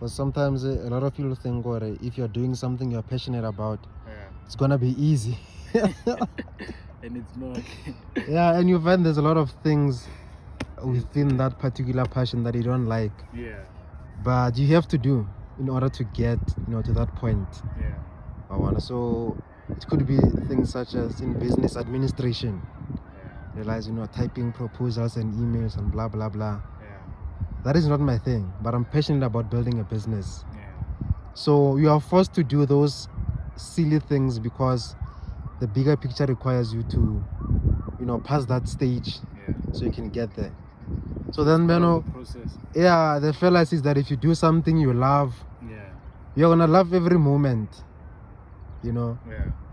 Because sometimes a lot of people think, or if you're doing something you're passionate about, it's gonna be easy. And it's not. Yeah, and you find there's a lot of things within that particular passion that you don't like. Yeah. But you have to do in order to get, to that point. Yeah. So it could be things such as in business administration. Realize, typing proposals and emails and blah blah blah. That is not my thing, but I'm passionate about building a business. So you are forced to do those silly things because the bigger picture requires you to, pass that stage so you can get there. So then, the fallacy is that if you do something you love, you're gonna love every moment,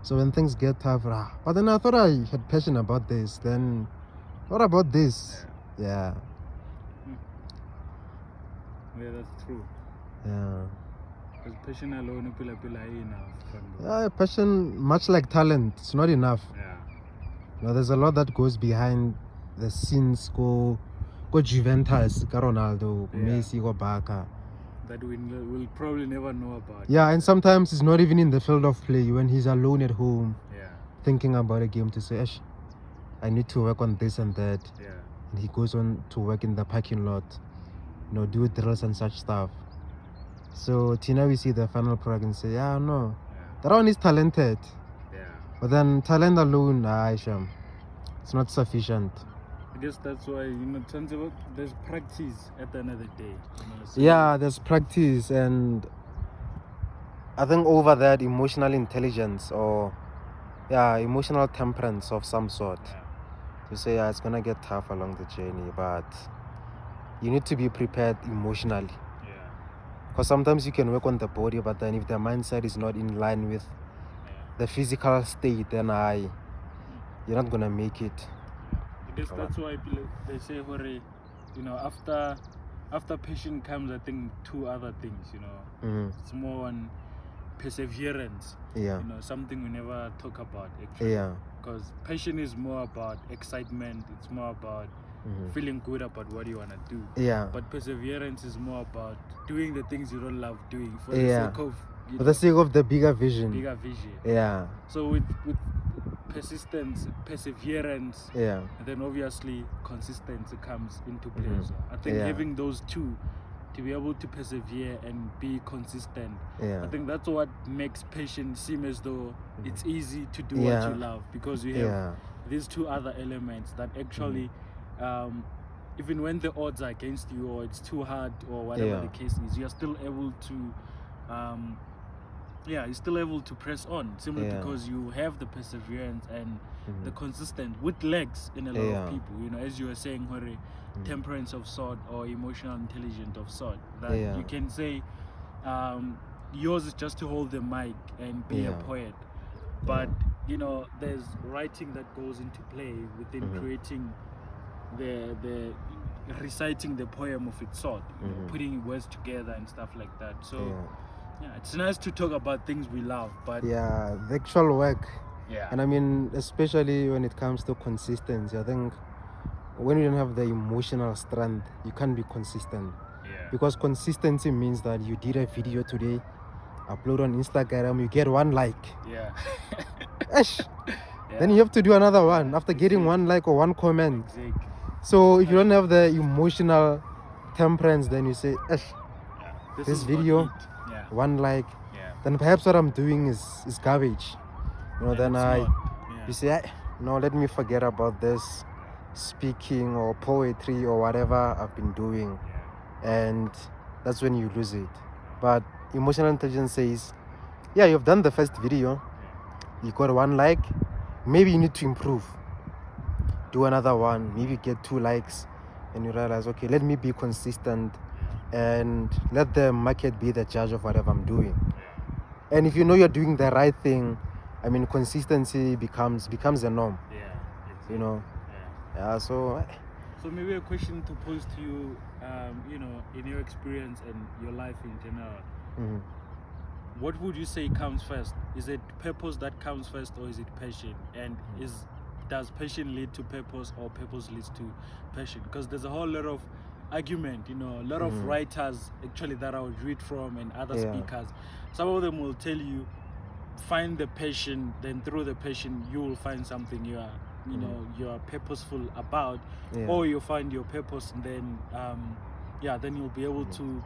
So when things get tough, but then I thought I had passion about this. Then, what about this? Yeah. Yeah, that's true. Yeah. Because passion alone is enough. Yeah, passion, much like talent, it's not enough. There's a lot that goes behind the scenes. Go Juventus, go Ronaldo, go Messi, go Barca. That we'll probably never know about. Yeah, and sometimes it's not even in the field of play. When he's alone at home, thinking about a game, to say, I need to work on this and that. And he goes on to work in the parking lot, do drills and such stuff. So Tina, we see the final product and say, no, that one is talented. But then talent alone, it's not sufficient. I guess that's why, there's practice at the end of the day. So there's practice, and I think over that, emotional intelligence or emotional temperance of some sort. To say, it's gonna get tough along the journey, but you need to be prepared emotionally. Because sometimes you can work on the body, but then if the mindset is not in line with the physical state, then you're not gonna make it. I guess that's why they say, after passion comes, I think, two other things. It's more on perseverance. Something we never talk about actually. Because passion is more about excitement. It's more about feeling good about what you want to do. But perseverance is more about doing the things you don't love doing for the sake of for the sake of the bigger vision. So with persistence, perseverance, and then obviously consistency comes into play. So I think having those two, to be able to persevere and be consistent, I think that's what makes passion seem as though it's easy to do what you love, because you have these two other elements that actually even when the odds are against you or it's too hard or whatever the case is, you're still able to you're still able to press on, simply because you have the perseverance and the consistent with legs in a lot of people. As you were saying, temperance of sort or emotional intelligence of sort, that you can say yours is just to hold the mic and be a poet, but there's writing that goes into play within creating the reciting the poem of its sort, putting words together and stuff like that. So it's nice to talk about things we love, but the actual work. And I mean, especially when it comes to consistency, I think when you don't have the emotional strength, you can't be consistent. Because consistency means that you did a video today, upload on Instagram, you get 1 like. Then you have to do another one after getting 1 like or 1 comment. So if you don't have the emotional temperance, then you say, this video, 1 like, then perhaps what I'm doing is garbage. Then you say, no, let me forget about this speaking or poetry or whatever I've been doing. And that's when you lose it. But emotional intelligence says, you've done the first video, you got 1 like, maybe you need to improve. Do another one, maybe get 2 likes, and you realize, okay, let me be consistent and let the market be the judge of whatever I'm doing. And if you know you're doing the right thing, I mean, consistency becomes the norm. So maybe a question to pose to you, in your experience and your life in general, what would you say comes first? Is it purpose that comes first, or is it passion? And does passion lead to purpose, or purpose leads to passion? Because there's a whole lot of argument. You know, a lot of writers actually that I would read from and other speakers. Some of them will tell you, find the passion, then through the passion you will find something you are, you know, you are purposeful about, or you find your purpose, and then then you'll be able to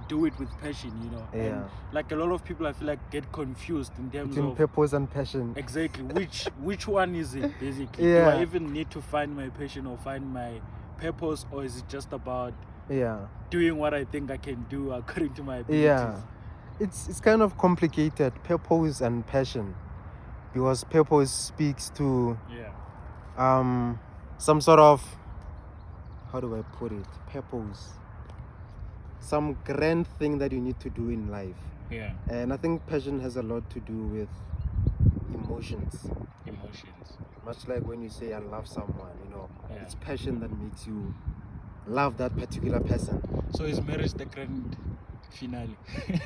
do it with passion, you know. And like a lot of people, I feel like, get confused in terms between of purpose and passion. Exactly. Which one is it, basically? Do I even need to find my passion or find my purpose, or is it just about doing what I think I can do according to my abilities? It's kind of complicated, purpose and passion, because purpose speaks to some sort of, how do I put it, purpose, some grand thing that you need to do in life. And I think passion has a lot to do with emotions. Much like when you say I love someone, you know, it's passion that makes you love that particular person. So is marriage the grand finale?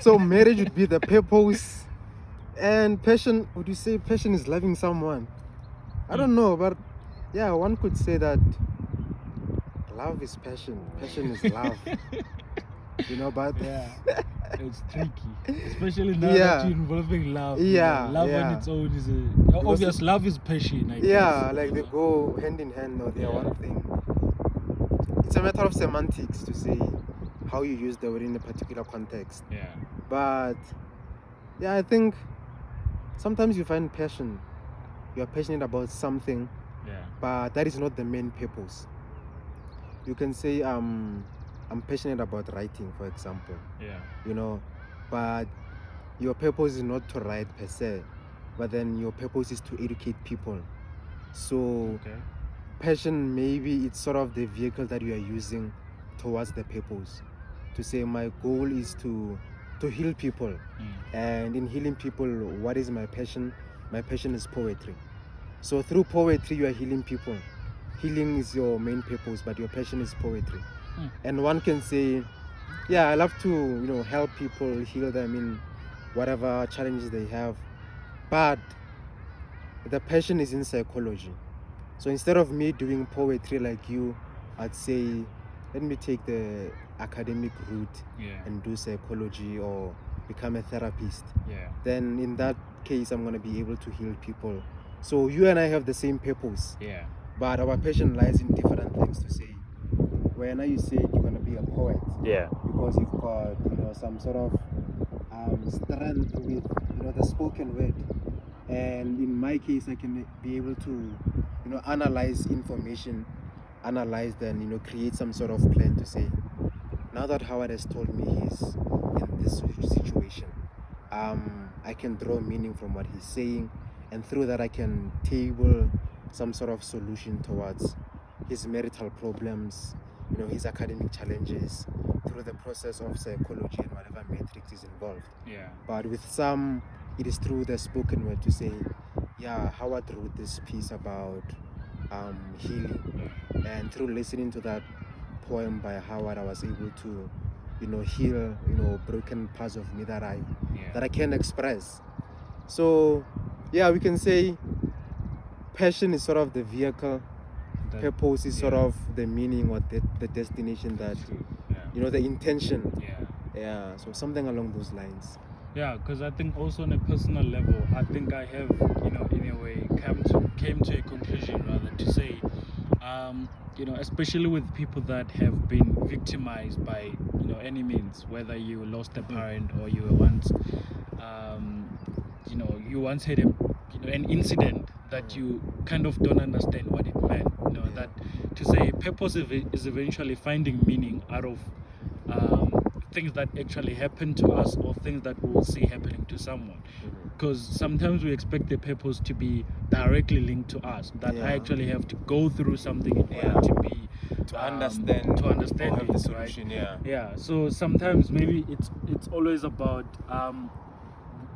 So marriage would be the purpose, and passion, would you say passion is loving someone? I don't know, but yeah, one could say that love is passion, passion is love. You know, but it's tricky, especially now that you're involving love. Love on its own is obvious. Love is passion, I guess. Like they go hand in hand, or they are one thing. It's a matter of semantics to say how you use the word in a particular context. But I think sometimes you find passion, you are passionate about something, but that is not the main purpose. You can say I'm passionate about writing, for example. You know, but your purpose is not to write per se, but then your purpose is to educate people. So passion, maybe it's sort of the vehicle that you are using towards the purpose. To say my goal is to heal people, and in healing people, what is my passion? My passion is poetry. So through poetry you are healing people. Healing is your main purpose, but your passion is poetry. And one can say, I love to, you know, help people, heal them in whatever challenges they have, but the passion is in psychology. So instead of me doing poetry like you, I'd say, let me take the academic route and do psychology or become a therapist. Then in that case, I'm going to be able to heal people. So you and I have the same purpose, but our passion lies in different things. To say, when you said you're going to be a poet, because you've got, you know, some sort of strength with, you know, the spoken word. And in my case, I can be able to, you know, analyze information, then, you know, create some sort of plan to say, now that Howard has told me he's in this situation, I can draw meaning from what he's saying, and through that I can table some sort of solution towards his marital problems, you know, his academic challenges, through the process of psychology and whatever matrix is involved. But with some, it is through the spoken word to say, Howard wrote this piece about healing, and through listening to that poem by Howard, I was able to, you know, heal, you know, broken parts of me that I can express. So we can say passion is sort of the vehicle, purpose is sort of the meaning or the destination, that you know, the intention. So something along those lines. Because I think also on a personal level, I think I have, you know, in a way came to a conclusion, rather, to say, you know, especially with people that have been victimized by, you know, any means, whether you lost a parent or you were once, you know, you once had an incident that you kind of don't understand what it meant, you know, that to say purpose is eventually finding meaning out of things that actually happen to us, or things that we will see happening to someone. Because sometimes we expect the purpose to be directly linked to us, that I actually have to go through something in order to understand it, the solution, right? So sometimes maybe it's always about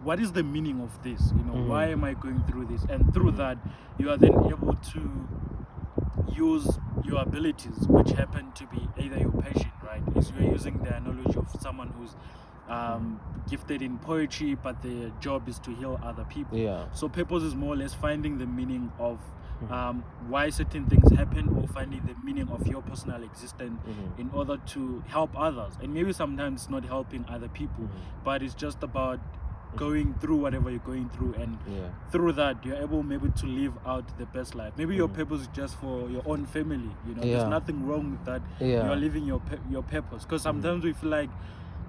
what is the meaning of this, you know, why am I going through this? And through that, you are then able to use your abilities, which happen to be either your passion, right? As you are using the analogy of someone who's gifted in poetry, but their job is to heal other people. So purpose is more or less finding the meaning of why certain things happen, or finding the meaning of your personal existence in order to help others. And maybe sometimes it's not helping other people, but it's just about going through whatever you're going through, and through that you're able maybe to live out the best life. Maybe your purpose is just for your own family, you know. There's nothing wrong with that. You're living your purpose, because sometimes we feel like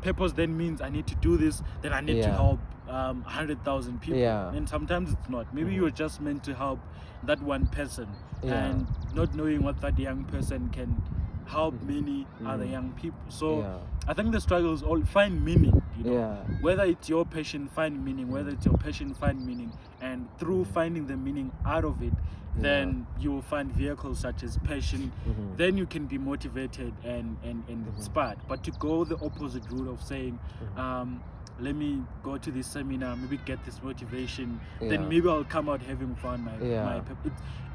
purpose then means I need to do this, then I need to help 100,000 people, and sometimes it's not. Maybe you're just meant to help that one person, and not knowing what that young person can help many other young people. So I think the struggle is all find meaning, you know. Whether it's your passion, find meaning. Whether it's your passion, find meaning. And through finding the meaning out of it, then you will find vehicles such as passion. Then you can be motivated and inspired. But to go the opposite route of saying, let me go to this seminar, maybe get this motivation, then maybe I'll come out having found my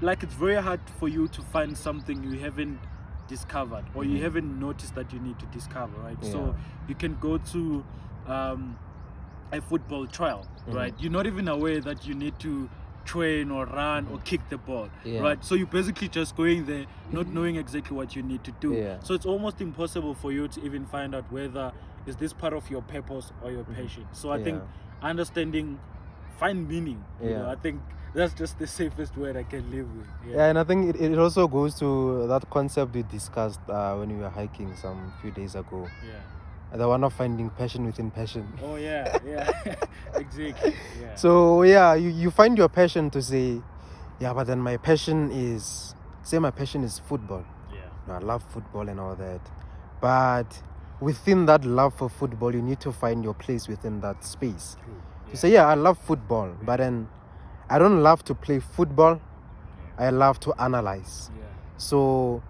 it's very hard for you to find something you haven't discovered, or you haven't noticed that you need to discover, right? So you can go to a football trial, right? You're not even aware that you need to train or run or kick the ball, right? So you're basically just going there not knowing exactly what you need to do. So it's almost impossible for you to even find out whether is this part of your purpose or your passion. So I think understanding, find meaning, you know, I think that's just the safest word I can live with. And I think it also goes to that concept we discussed when we were hiking some few days ago. The one of finding passion within passion. Oh yeah, exactly. So you find your passion to say, but then my passion is, say my passion is football. I love football and all that. But within that love for football, you need to find your place within that space. You say, I love football, but then I don't love to play football. I love to analyze. So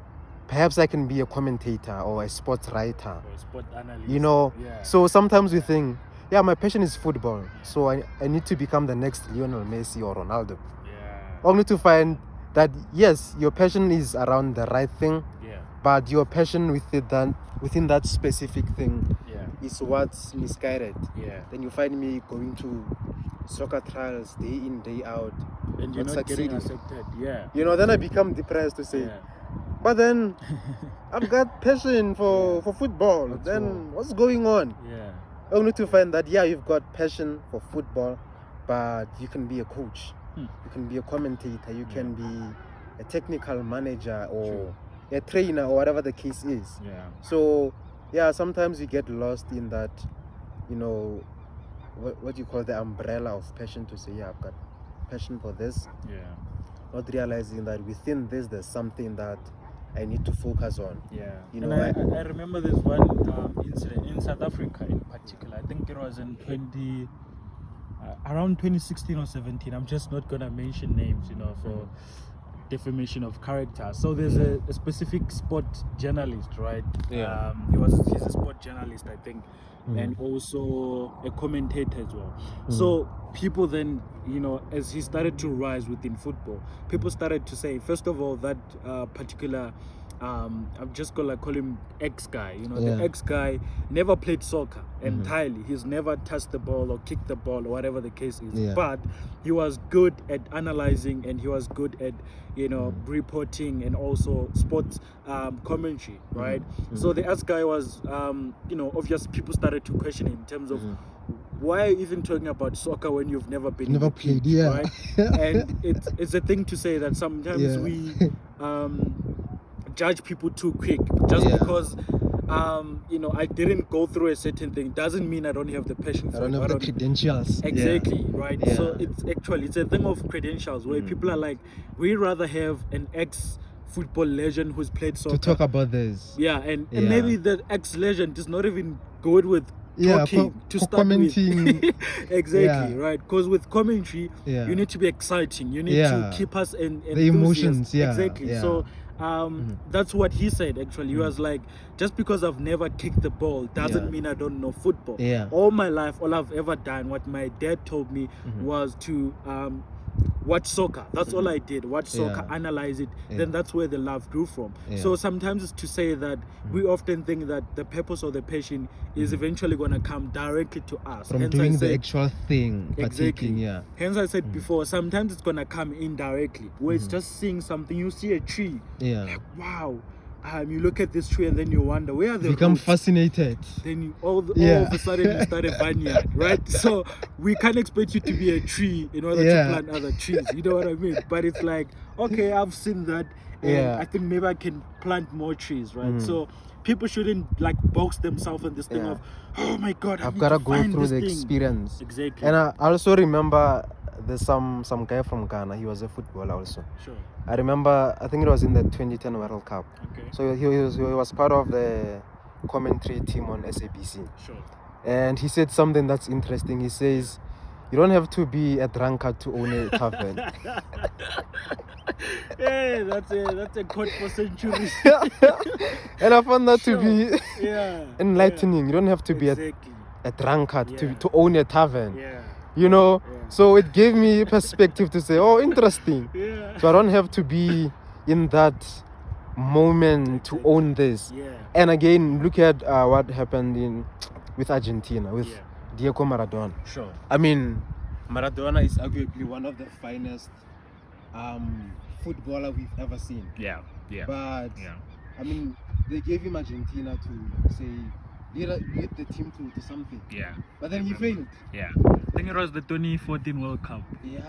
perhaps I can be a commentator or a sports writer. Or a sport analyst. You know, so sometimes we think, my passion is football. So I need to become the next Lionel Messi or Ronaldo. Only to find that, yes, your passion is around the right thing, but your passion within that specific thing is what's misguided. Then you find me going to soccer trials day in, day out, and you're not getting accepted. You know, then I become depressed to say, but then I've got passion for football. Then what's going on? Only to find that you've got passion for football, but you can be a coach, you can be a commentator, you can be a technical manager or a trainer or whatever the case is. So sometimes you get lost in that, you know, what you call the umbrella of passion, to say, I've got passion for this. Not realizing that within this there's something that I need to focus on. You know, and I remember there's one incident in South Africa in particular. I think it was in around 2016 or 17. I'm just not gonna mention names, you know, for defamation of character. So there's a specific sport journalist, right? He's a sport journalist, I think, and also a commentator as well. So people then, you know, as he started to rise within football, people started to say, first of all, that particular I'm just gonna call him X guy, you know, the X guy never played soccer entirely. He's never touched the ball or kicked the ball or whatever the case is, but he was good at analyzing, and he was good at, you know, reporting and also sports commentary, right? So the X guy was you know, obviously people started to question in terms of why are you even talking about soccer when you've never played, right? And it's a thing to say that sometimes we judge people too quick just because you know, I didn't go through a certain thing doesn't mean I don't have the passion for it. I don't have the credentials. Exactly, right? So it's a thing of credentials where people are like, we rather have an ex-football legend who's played soccer to talk about this. And maybe the ex-legend is not even good with talking to start commenting. with. Exactly, right? Because with commentary, you need to be exciting. You need to keep us in the emotions. Exactly. So that's what he said. Actually, he was like, just because I've never kicked the ball doesn't mean I don't know football. All my life, all I've ever done, what my dad told me was to what soccer. That's all I did. What soccer, analyze it. Then that's where the love grew from. So sometimes it's to say that we often think that the purpose or the passion is eventually going to come directly to us. From Hence doing I said, the actual thing. Exactly. Hence I said before, sometimes it's going to come indirectly, where it's just seeing something. You see a tree. Like, wow. You look at this tree and then you wonder, where are the become roots? Fascinated. Then you, all of a sudden you start a vineyard, right? So we can't expect you to be a tree in order to plant other trees. You know what I mean? But it's like, okay, I've seen that, and I think maybe I can plant more trees, right? So people shouldn't like box themselves in this thing of, oh my God, I've got to go through the experience. Exactly. And I also remember there's some guy from Ghana. He was a footballer also. Sure. I remember, I think it was in the 2010 World Cup. Okay. So he was part of the commentary team on SABC. Sure. And he said something that's interesting. He says, you don't have to be a drunkard to own a tavern. Hey, that's a quote for centuries. And I found that to be enlightening. You don't have to be a drunkard to own a tavern. You know, so it gave me perspective to say, oh, interesting. So I don't have to be in that moment to own this. And again, look at what happened with Argentina, with Diego Maradona. Sure. I mean, Maradona is arguably one of the finest footballer we've ever seen. But I mean, they gave him Argentina to say, lead the team to something. But then he failed. I think it was the 2014 World Cup.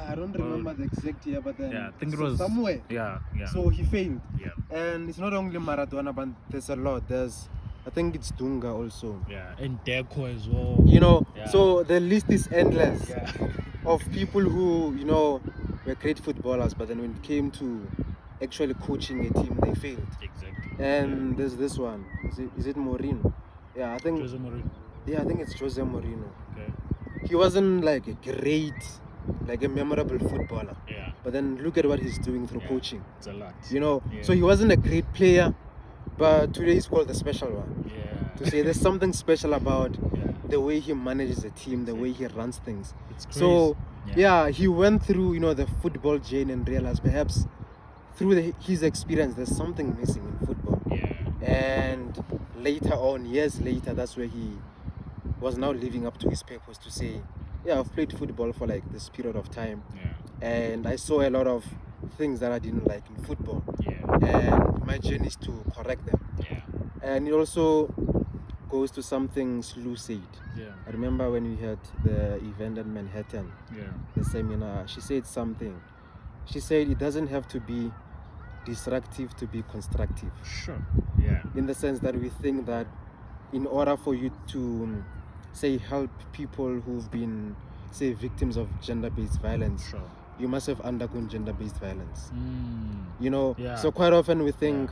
I don't remember the exact year, but then I think it was somewhere. So he failed. And it's not only Maradona, but there's a lot. I think it's Dunga also. And Deco as well. You know, so the list is endless of people who, you know, were great footballers, but then when it came to actually coaching a team, they failed. Exactly. And there's this one. Is it Mourinho? I think Jose Mourinho. I think it's Jose Mourinho. Okay. He wasn't like a great, like a memorable footballer. But then look at what he's doing through coaching. It's a lot. You know, so he wasn't a great player, but today he's called the special one. To say there's something special about the way he manages the team, the way he runs things. It's crazy. So he went through, you know, the football journey and realized perhaps through his experience there's something missing in football. And later on, years later, that's where he was now living up to his purpose to say, I've played football for like this period of time, and I saw a lot of things that I didn't like in football, and my journey is to correct them. And it also goes to something Slu said. I remember when we had the event in Manhattan, the seminar, she said something. She said it doesn't have to be destructive to be constructive. In the sense that we think that in order for you to say help people who've been, say, victims of gender-based violence, you must have undergone gender-based violence. You know, so quite often we think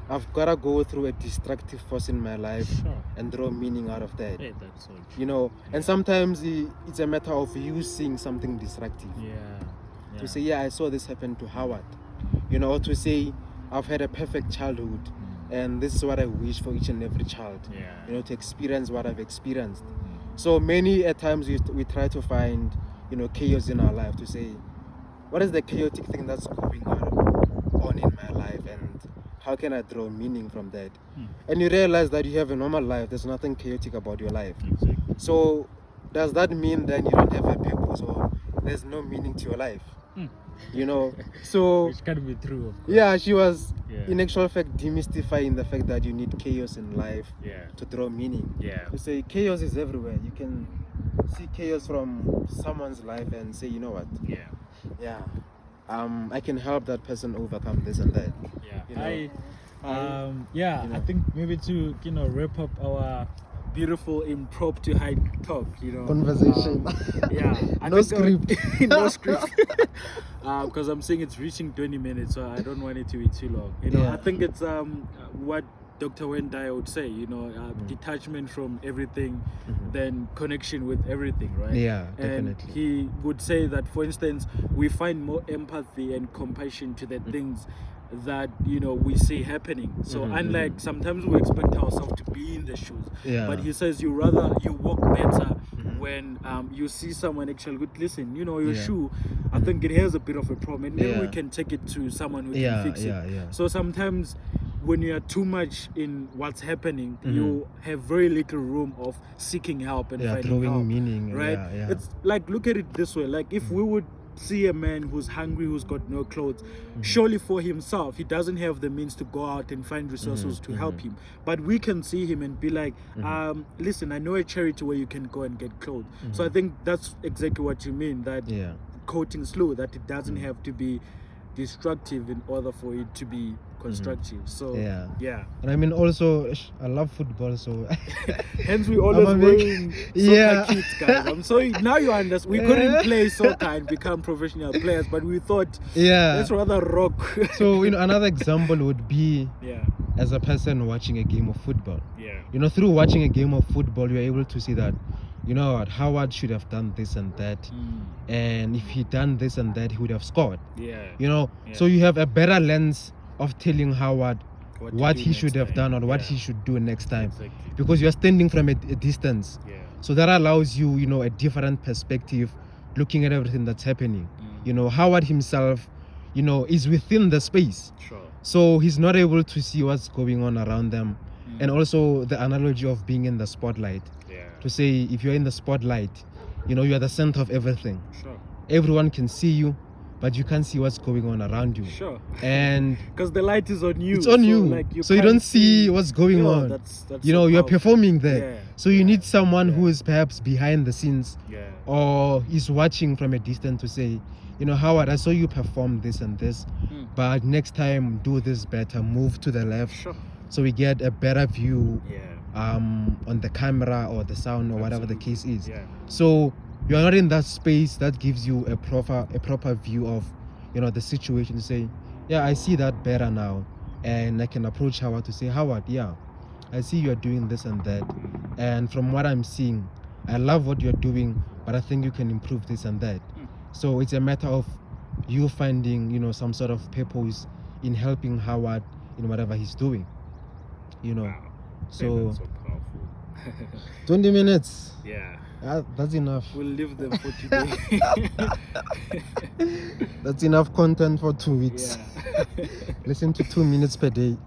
I've got to go through a destructive force in my life and draw meaning out of that. That's so true. You know, and sometimes it's a matter of you seeing something destructive. To say, I saw this happen to Howard. You know, to say, I've had a perfect childhood and this is what I wish for each and every child. You know, to experience what I've experienced. So many at times we try to find, you know, chaos in our life, to say, what is the chaotic thing that's going on in my life, and how can I draw meaning from that? And you realize that you have a normal life, there's nothing chaotic about your life. So does that mean then you don't have a purpose, or there's no meaning to your life? You know, so which can be true, of course. She was in actual fact demystifying the fact that you need chaos in life to draw meaning. To say chaos is everywhere. You can see chaos from someone's life and say, you know what? I can help that person overcome this and that. You know? I think maybe to, you know, wrap up our beautiful impromptu high talk, you know, conversation. No script. No script. Because I'm saying it's reaching 20 minutes, so I don't want it to be too long. You know, I think it's what Dr. Wendai would say, you know, detachment from everything, then connection with everything, right? And definitely. He would say that, for instance, we find more empathy and compassion to the things that, you know, we see happening. So unlike sometimes we expect ourselves to be in the shoes, but he says you walk better when you see someone actually good, listen, you know, your shoe, I think it has a bit of a problem, and then we can take it to someone who can fix it. So sometimes when you are too much in what's happening, you have very little room of seeking help and finding help, meaning, right? It's like, look at it this way, like if we would see a man who's hungry, who's got no clothes, surely for himself he doesn't have the means to go out and find resources to help him, but we can see him and be like, listen, I know a charity where you can go and get clothes. So I think that's exactly what you mean, that quoting Slow, that it doesn't have to be destructive in order for it to be constructive. So and I mean, also I love football, so hence we always wearing soccer kits, guys. I'm sorry, now you understand. We couldn't play soccer and become professional players, but we thought let's rather rock. So, you know, another example would be as a person watching a game of football, you know, through watching a game of football, you're able to see that, you know what, Howard should have done this and that, and if he done this and that, he would have scored. You know, so you have a better lens of telling Howard what he should have done or what he should do next time, because you're standing from a distance. So that allows you, you know, a different perspective, looking at everything that's happening. You know, Howard himself, you know, is within the space, so he's not able to see what's going on around them. And also the analogy of being in the spotlight, to say if you're in the spotlight, you know, you're the center of everything. Everyone can see you, but you can't see what's going on around you. And because the light is on you, it's on so you, like so you don't see what's going on. That's you know, you're performing there, so you need someone who is perhaps behind the scenes, or is watching from a distance to say, you know, Howard, I saw you perform this and this, but next time do this better, move to the left, so we get a better view on the camera or the sound or whatever the case is. So you are not in that space that gives you a proper view of, you know, the situation, to say, I see that better now, and I can approach Howard to say, Howard, I see you're doing this and that, and from what I'm seeing, I love what you're doing, but I think you can improve this and that. So it's a matter of you finding, you know, some sort of purpose in helping Howard in whatever he's doing, you know. So 20 minutes, that's enough. We'll leave them for today. That's enough content for 2 weeks. Listen to 2 minutes per day.